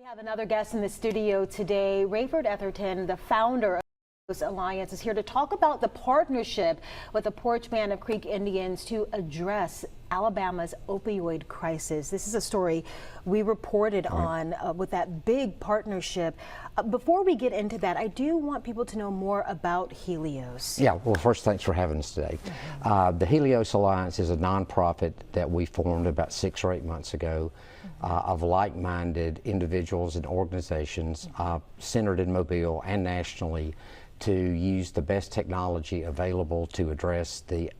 We have another guest in the studio today. Rayford Etherton, the founder of the Alliance, is here to talk about the partnership with the Porchman of Creek Indians to address Alabama's opioid crisis. This is a story we reported on with that big partnership. Before we get into that, I do want people to know more about Helios. Yeah, well, first, thanks for having us today. The Helios Alliance is a nonprofit that we formed about 6 or 8 months ago of like-minded individuals and organizations centered in Mobile and nationally to use the best technology available to address the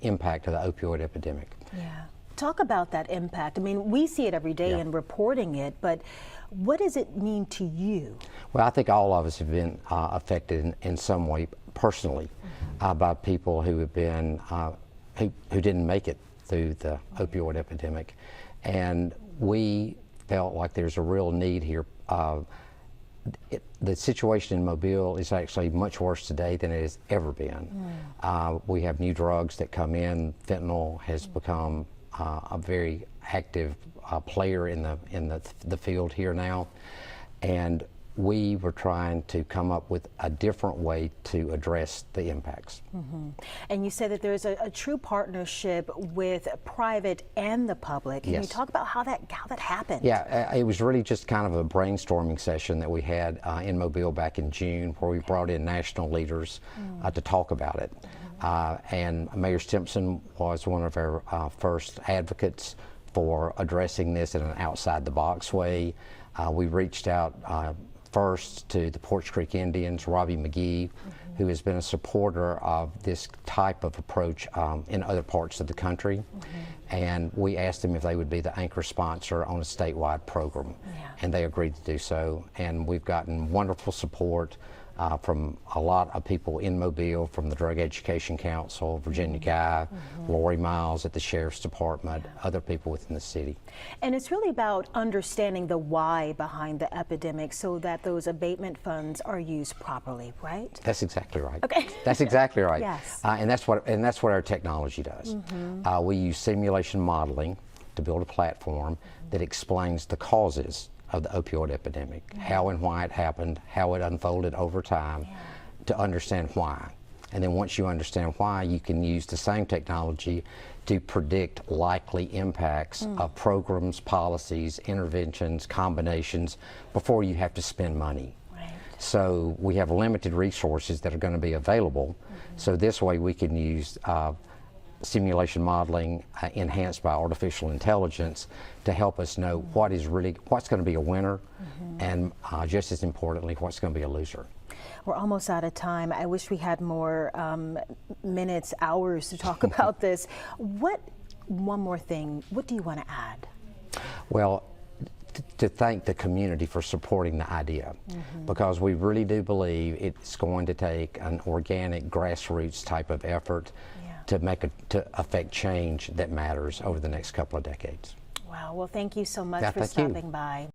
impact of the opioid epidemic. Yeah. Talk about that impact. I mean, we see it every day in reporting it, but what does it mean to you? Well, I think all of us have been affected in some way personally by people who have been who didn't make it through the opioid epidemic, and we felt like there's a real need here. The situation in Mobile is actually much worse today than it has ever been. We have new drugs that come in. Fentanyl has become a very active player in the field here now, and we were trying to come up with a different way to address the impacts. And you said that there's a true partnership with private and the public. Can you talk about how that happened? Yeah, it was really just kind of a brainstorming session that we had in Mobile back in June, where we brought in national leaders to talk about it. And Mayor Stimpson was one of our first advocates for addressing this in an outside-the-box way. We reached out first to the Porch Creek Indians, Robbie McGee, who has been a supporter of this type of approach in other parts of the country. And we asked them if they would be the anchor sponsor on a statewide program. And they agreed to do so. And we've gotten wonderful support from a lot of people in Mobile, from the Drug Education Council, Virginia Guy, Lori Miles at the Sheriff's Department, other people within the city. And it's really about understanding the why behind the epidemic so that those abatement funds are used properly, right? That's exactly right. Okay. That's exactly right. Yes. And that's what our technology does. We use simulation modeling to build a platform that explains the causes of the opioid epidemic, how and why it happened, how it unfolded over time, to understand why. And then once you understand why, you can use the same technology to predict likely impacts of programs, policies, interventions, combinations before you have to spend money. So we have limited resources that are going to be available. So this way we can use simulation modeling enhanced by artificial intelligence to help us know what's going to be a winner, and just as importantly, what's going to be a loser. We're almost out of time. I wish we had more minutes, hours to talk about this. One more thing, what do you want to add? Well, to thank the community for supporting the idea, because we really do believe it's going to take an organic, grassroots type of effort to affect change that matters over the next couple of decades. Wow, well, thank you so much for stopping by.